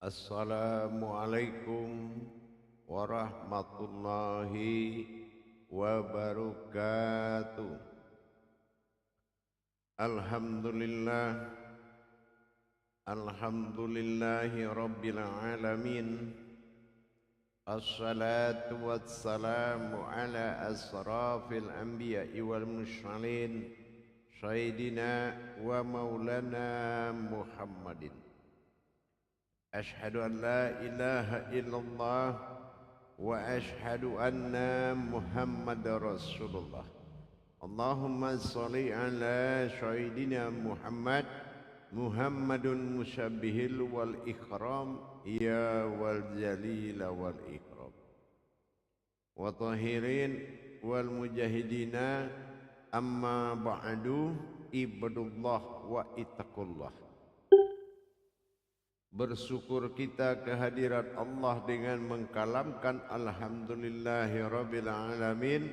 Assalamualaikum warahmatullahi wabarakatuh. Alhamdulillah, alhamdulillahi rabbil alamin. Assalatu wassalamu ala asrafil anbiya'i wal mursalin, sayyidina wa maulana Muhammadin. Ashhadu an la ilaha illallah wa ashhadu anna Muhammadar Rasulullah. Allahumma salli ala sayyidina Muhammad, Muhammadun musabbihil wal ikram, ya wal jalil wal ikram. Wa tahirin wal mujahidina, amma ba'du, ibadullah wa ittaqullah. Bersyukur kita kehadirat Allah dengan mengkalamkan alhamdulillahirabbil alamin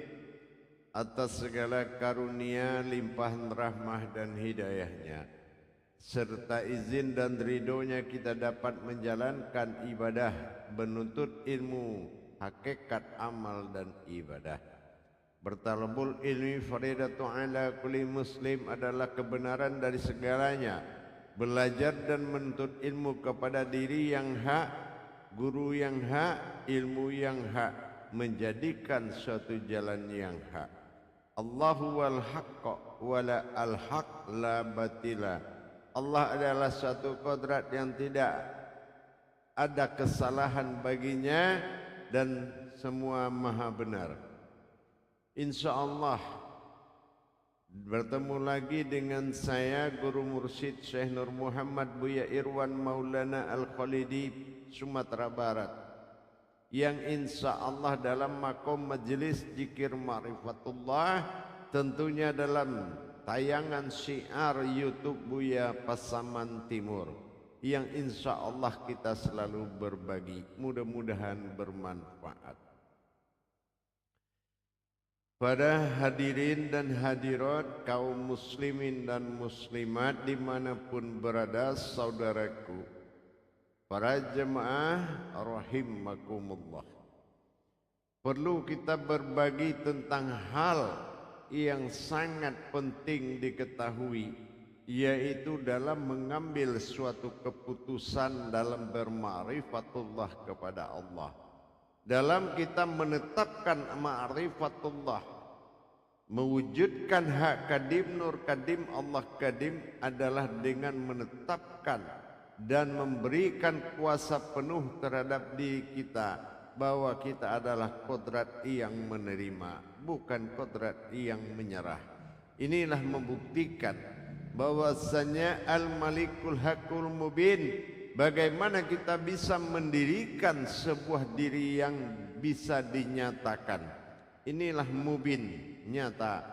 atas segala karunia, limpahan rahmah dan hidayahnya, serta izin dan ridhonya kita dapat menjalankan ibadah, menuntut ilmu, hakikat amal dan ibadah. Bertalabul ilmi faridatu ala kulli muslim adalah kebenaran dari segalanya. Belajar dan menuntut ilmu kepada diri yang hak, guru yang hak, ilmu yang hak, menjadikan suatu jalan yang hak. Allahu wal haqqa wala al haq la batila. Allah adalah suatu kodrat yang tidak ada kesalahan baginya dan semua maha benar. InsyaAllah bertemu lagi dengan saya, Guru Mursyid Syekh Nur Muhammad Buya Irwan Maulana Al-Khalidi, Sumatera Barat, yang insya Allah dalam makom majelis zikir ma'rifatullah, tentunya dalam tayangan syiar YouTube Buya Pasaman Timur, yang insya Allah kita selalu berbagi, mudah-mudahan bermanfaat. Pada hadirin dan hadirat, kaum muslimin dan muslimat dimanapun berada, saudaraku, para jemaah rahimakumullah, perlu kita berbagi tentang hal yang sangat penting diketahui, yaitu dalam mengambil suatu keputusan dalam berma'rifatullah kepada Allah. Dalam kita menetapkan ma'rifatullah, mewujudkan hak kadim nur kadim Allah kadim adalah dengan menetapkan dan memberikan kuasa penuh terhadap diri kita bahwa kita adalah kodrat yang menerima, bukan kodrat yang menyerah. Inilah membuktikan bahwasanya al-malikul hakul mubin. Bagaimana kita bisa mendirikan sebuah diri yang bisa dinyatakan? Inilah mubin, nyata.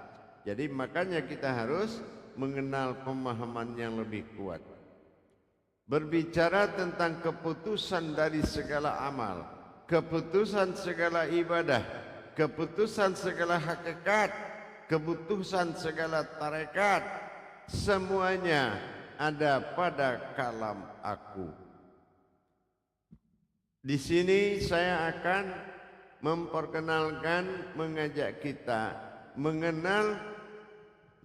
Jadi makanya kita harus mengenal pemahaman yang lebih kuat. Berbicara tentang keputusan dari segala amal, keputusan segala ibadah, keputusan segala hakikat, keputusan segala tarekat, semuanya ada pada kalam aku. Di sini saya akan memperkenalkan, mengajak kita mengenal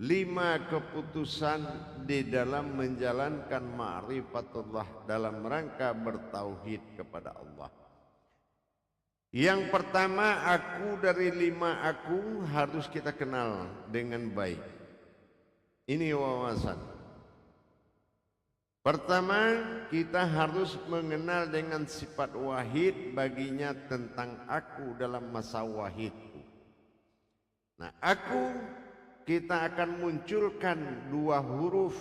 5 keputusan di dalam menjalankan ma'rifatullah dalam rangka bertauhid kepada Allah. Yang pertama, aku dari 5 aku harus kita kenal dengan baik. Ini wawasan. Pertama, kita harus mengenal dengan sifat wahid baginya tentang aku dalam masa wahidku. Nah, aku kita akan munculkan 2 huruf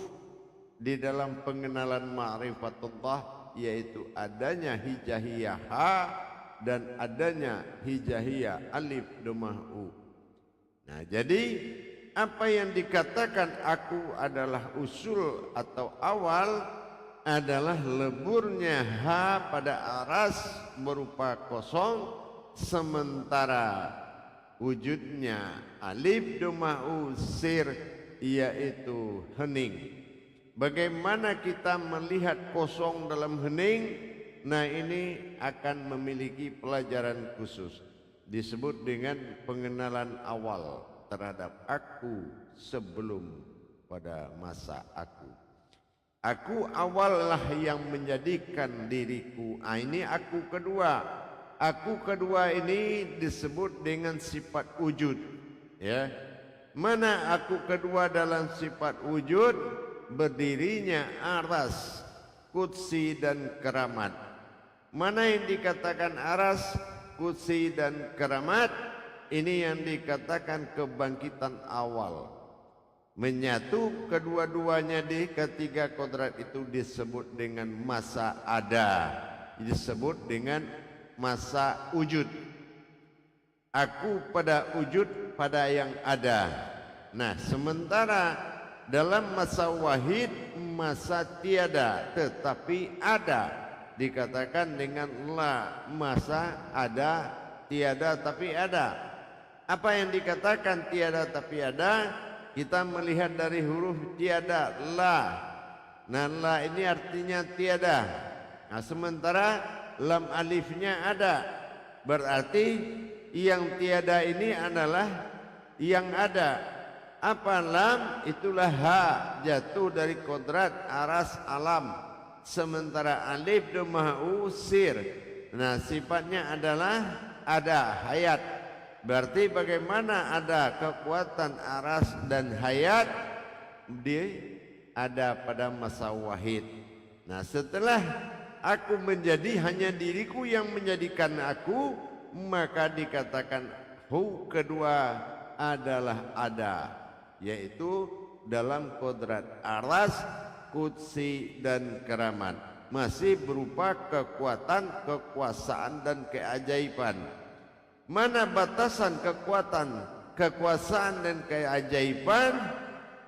di dalam pengenalan ma'rifatullah, yaitu adanya hijaiyah ha dan adanya hijaiyah alif dhammah u. Nah, jadi apa yang dikatakan aku adalah usul atau awal adalah leburnya ha pada aras berupa kosong, sementara wujudnya alif dhammah u sir yaitu hening. Bagaimana kita melihat kosong dalam hening? Nah ini akan memiliki pelajaran khusus, disebut dengan pengenalan awal terhadap aku sebelum pada masa aku. Aku awallah yang menjadikan diriku. Ini aku kedua. Aku kedua ini disebut dengan sifat wujud. Ya, mana aku kedua dalam sifat wujud? Berdirinya aras, kursi dan keramat. Mana yang dikatakan aras, kursi dan keramat? Ini yang dikatakan kebangkitan awal. Menyatu kedua-duanya di ketiga kodrat itu disebut dengan masa ada, disebut dengan masa wujud. Aku pada wujud pada yang ada. Nah sementara dalam masa wahid, masa tiada tetapi ada, dikatakan dengan la, masa ada tiada tapi ada. Apa yang dikatakan tiada tapi ada? Kita melihat dari huruf tiada, la. Nah la ini artinya tiada. Nah sementara lam alifnya ada, berarti yang tiada ini adalah yang ada. Apa lam? Itulah ha, jatuh dari kodrat aras alam. Sementara alif domah usir. Nah sifatnya adalah ada, hayat. Berarti bagaimana ada kekuatan aras dan hayat? Dia ada pada masa wahid. Nah setelah aku menjadi hanya diriku yang menjadikan aku, maka dikatakan hu kedua adalah ada, yaitu dalam kodrat aras, kursi dan keramat, masih berupa kekuatan, kekuasaan dan keajaiban. Mana batasan kekuatan, kekuasaan dan keajaiban?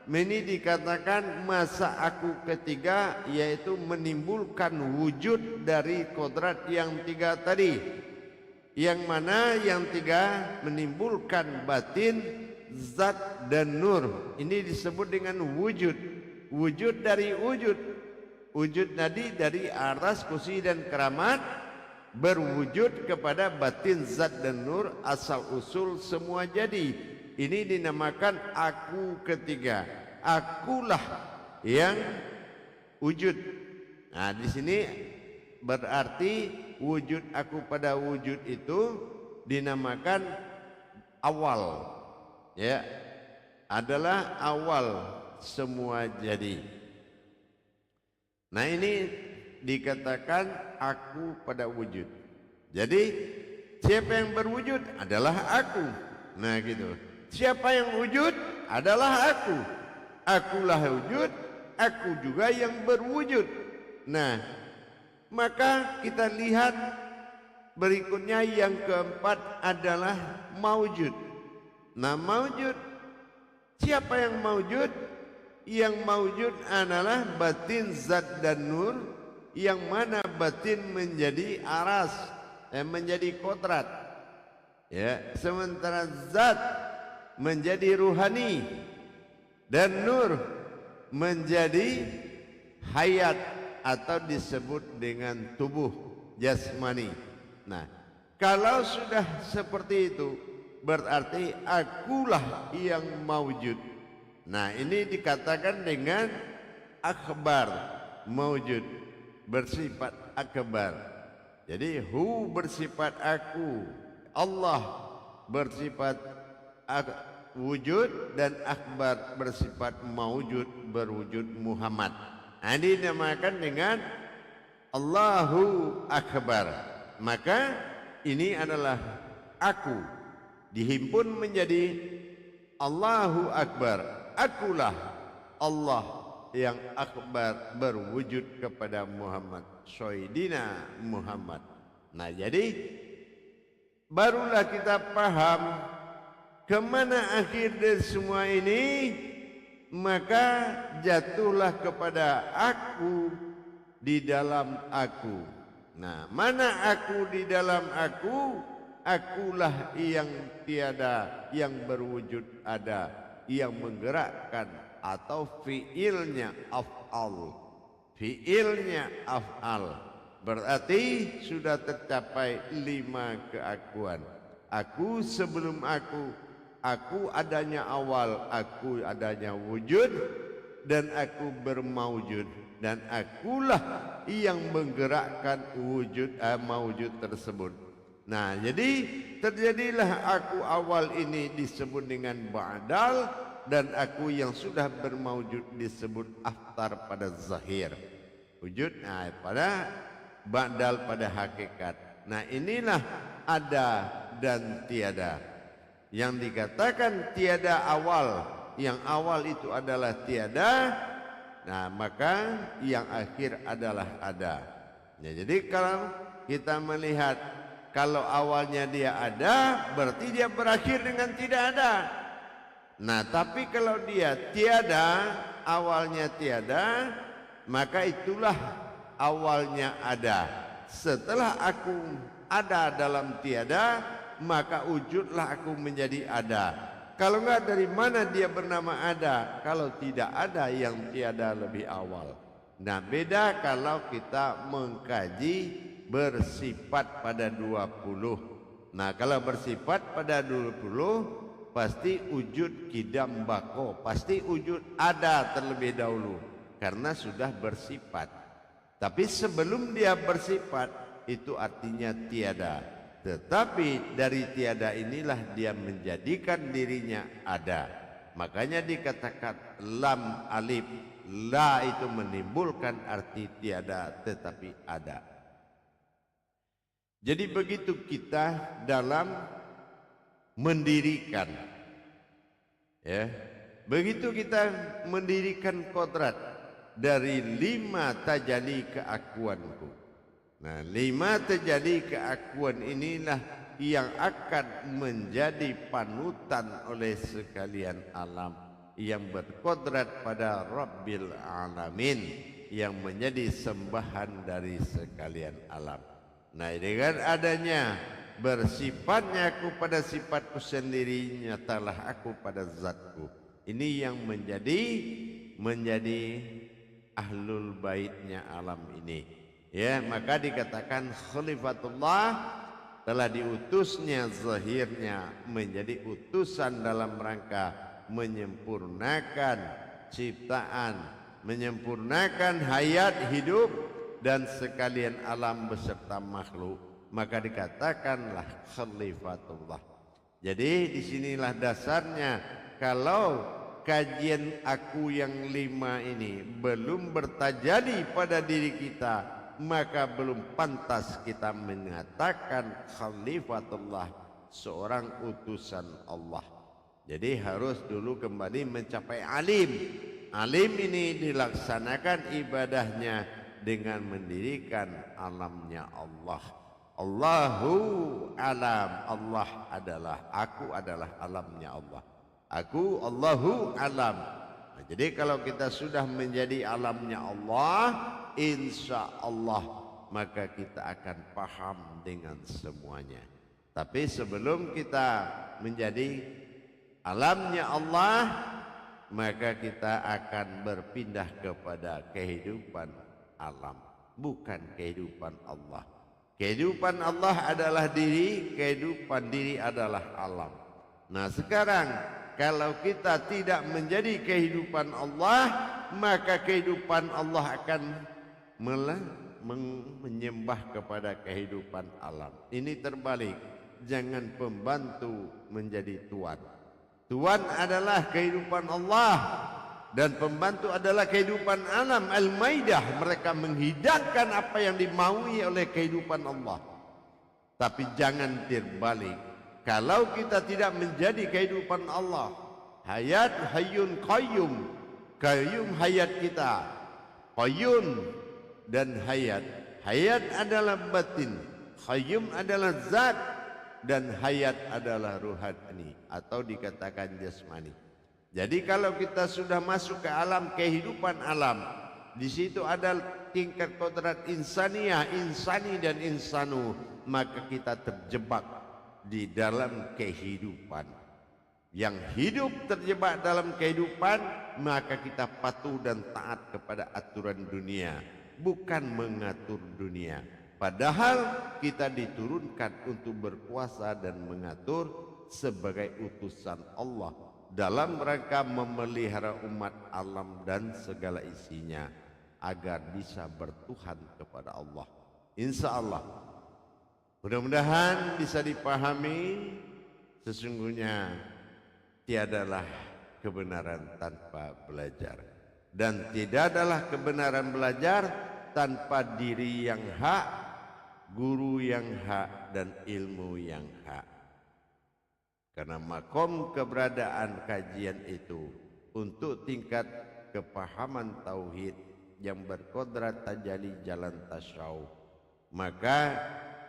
Ini dikatakan masa aku ketiga, yaitu menimbulkan wujud dari kodrat yang tiga tadi. Yang mana yang tiga menimbulkan batin, zat dan nur. Ini disebut dengan wujud. Wujud dari wujud. Wujud tadi dari aras, kursi dan keramat, berwujud kepada batin, zat dan nur, asal usul semua jadi. Ini dinamakan aku ketiga. Akulah yang wujud. Nah di sini berarti wujud aku pada wujud itu dinamakan awal. Ya, adalah awal semua jadi. Nah ini dikatakan aku pada wujud. Jadi siapa yang berwujud adalah aku. Nah gitu. Siapa yang wujud adalah aku. Akulah wujud, aku juga yang berwujud. Nah maka kita lihat berikutnya yang keempat adalah maujud. Nah maujud, siapa yang maujud? Yang maujud adalah batin, zat dan nur, yang mana batin menjadi aras, menjadi kodrat, ya, sementara zat menjadi ruhani dan nur menjadi hayat atau disebut dengan tubuh jasmani. Nah kalau sudah seperti itu berarti akulah yang maujud. Nah ini dikatakan dengan akbar, maujud, bersifat akbar. Jadi hu bersifat aku, Allah bersifat wujud, dan akbar bersifat maujud, berwujud Muhammad. Nah, ini dinamakan dengan Allahu Akbar. Maka ini adalah aku dihimpun menjadi Allahu Akbar. Akulah Allah yang akbar, berwujud kepada Muhammad, Sayyidina Muhammad. Nah jadi barulah kita paham kemana akhir dari semua ini. Maka jatuhlah kepada aku di dalam aku. Nah mana aku di dalam aku? Akulah yang tiada, yang berwujud ada, yang menggerakkan, atau fiilnya af'al, fiilnya af'al. Berarti sudah tercapai 5 keakuan. Aku sebelum aku adanya awal, aku adanya wujud, dan aku bermaujud, dan akulah yang menggerakkan wujud maujud tersebut. Nah, jadi terjadilah aku awal ini disebut dengan ba'dal, dan aku yang sudah bermaujud disebut aftar pada zahir. Wujud pada ba'dal pada hakikat. Nah, inilah ada dan tiada. Yang dikatakan tiada awal, yang awal itu adalah tiada, nah maka yang akhir adalah ada. Ya, jadi kalau kita melihat kalau awalnya dia ada, berarti dia berakhir dengan tidak ada. Nah, tapi kalau dia tiada, awalnya tiada, maka itulah awalnya ada. Setelah aku ada dalam tiada, maka wujudlah aku menjadi ada. Kalau enggak, dari mana dia bernama ada? Kalau tidak ada, yang tiada lebih awal. Nah, beda kalau kita mengkaji bersifat pada 20. Nah, kalau bersifat pada 20, pasti wujud kidam bako, pasti wujud ada terlebih dahulu, karena sudah bersifat. Tapi sebelum dia bersifat, itu artinya tiada. Tetapi dari tiada inilah dia menjadikan dirinya ada. Makanya dikatakan lam alif. La itu menimbulkan arti tiada tetapi ada. Jadi begitu kita dalam mendirikan, ya, begitu kita mendirikan kodrat dari 5 tajalli keakuanku. Nah, 5 tajalli keakuan inilah yang akan menjadi panutan oleh sekalian alam, yang berkodrat pada Rabbil Alamin, yang menjadi sembahan dari sekalian alam. Nah, dengan adanya bersifatnya aku pada sifatku sendiri, nyatalah aku pada zatku. Ini yang menjadi ahlul baitnya alam ini. Ya, maka dikatakan khalifatullah, telah diutusnya zahirnya menjadi utusan dalam rangka menyempurnakan ciptaan, menyempurnakan hayat hidup dan sekalian alam beserta makhluk. Maka dikatakanlah khalifatullah. Jadi disinilah dasarnya, kalau kajian aku yang 5 ini belum bertajalli pada diri kita, maka belum pantas kita mengatakan khalifatullah, seorang utusan Allah. Jadi harus dulu kembali mencapai alim. Alim ini dilaksanakan ibadahnya dengan mendirikan alamnya Allah. Allahu alam, Allah adalah, aku adalah alamnya Allah. Aku Allahu alam. Nah, jadi kalau kita sudah menjadi alamnya Allah, insya Allah maka kita akan paham dengan semuanya. Tapi sebelum kita menjadi alamnya Allah, maka kita akan berpindah kepada kehidupan alam, bukan kehidupan Allah. Kehidupan Allah adalah diri, kehidupan diri adalah alam. Nah, sekarang kalau kita tidak menjadi kehidupan Allah, maka kehidupan Allah akan menyembah kepada kehidupan alam. Ini terbalik. Jangan pembantu menjadi tuan. Tuan adalah kehidupan Allah dan pembantu adalah kehidupan alam. Al-Maidah, mereka menghidangkan apa yang dimaui oleh kehidupan Allah. Tapi jangan terbalik. Kalau kita tidak menjadi kehidupan Allah, hayat hayyun qayyum, qayyum hayat kita, qayyum dan hayat. Hayat adalah batin, qayyum adalah zat, dan hayat adalah ruhani atau dikatakan jasmani. Jadi kalau kita sudah masuk ke alam kehidupan alam, di situ ada tingkat kodrat insaniyah, insani dan insanu, maka kita terjebak di dalam kehidupan. Yang hidup terjebak dalam kehidupan, maka kita patuh dan taat kepada aturan dunia. bukan mengatur dunia. Padahal kita diturunkan untuk berkuasa dan mengatur sebagai utusan Allah dalam rangka memelihara umat alam dan segala isinya agar bisa bertuhan kepada Allah. Insya Allah mudah-mudahan bisa dipahami, sesungguhnya tiadalah kebenaran tanpa belajar, dan tidak adalah kebenaran belajar tanpa diri yang hak, guru yang hak, dan ilmu yang hak. Karena makom keberadaan kajian itu untuk tingkat kepahaman tauhid yang berkodrat tajali jalan tasawuf, maka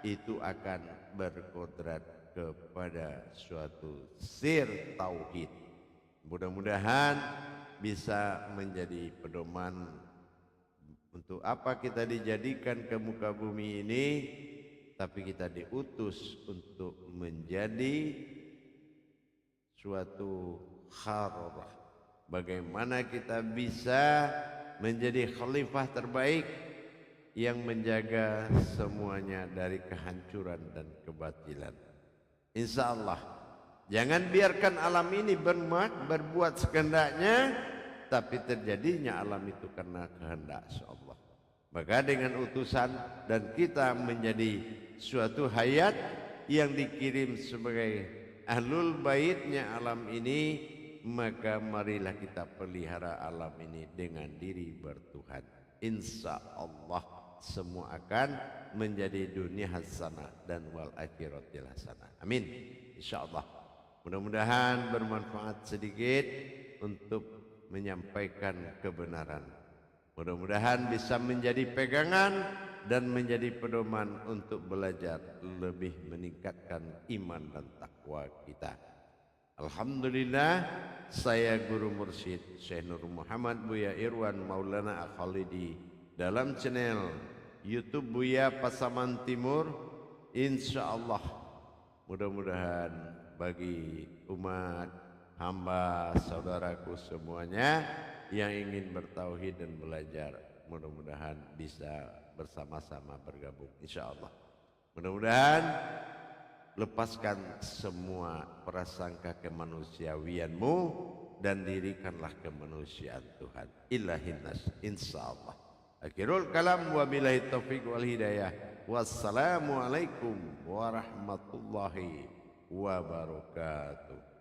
itu akan berkodrat kepada suatu sir tauhid. Mudah-mudahan bisa menjadi pedoman untuk apa kita dijadikan ke muka bumi ini, tapi kita diutus untuk menjadi suatu kharorah. Bagaimana kita bisa menjadi khalifah terbaik yang menjaga semuanya dari kehancuran dan kebatilan. Insya Allah jangan biarkan alam ini berbuat sekehendaknya, tapi terjadinya alam itu karena kehendak Allah. Maka dengan utusan dan kita menjadi suatu hayat yang dikirim sebagai ahlul baitnya alam ini, maka marilah kita pelihara alam ini dengan diri bertuhan. Insya Allah semua akan menjadi dunia hasanah dan wal akhiratil hasanah. Amin. Insya Allah. Mudah-mudahan bermanfaat sedikit untuk menyampaikan kebenaran. Mudah-mudahan bisa menjadi pegangan dan menjadi pedoman untuk belajar lebih meningkatkan iman dan takwa kita. Alhamdulillah, saya Guru Mursyid Syekh Nur Muhammad Buya Irwan Maulana Al-Khalidi dalam channel YouTube Buya Pasaman Timur. Insya Allah mudah-mudahan bagi umat hamba saudaraku semuanya yang ingin bertauhid dan belajar, mudah-mudahan bisa bersama-sama bergabung. Insya Allah mudah-mudahan lepaskan semua prasangka kemanusiawianmu dan dirikanlah kemanusiaan Tuhan. Ilahin nas, insyaallah. Akhirul kalam wa billahi taufiq wal hidayah. Wassalamualaikum warahmatullahi wabarakatuh.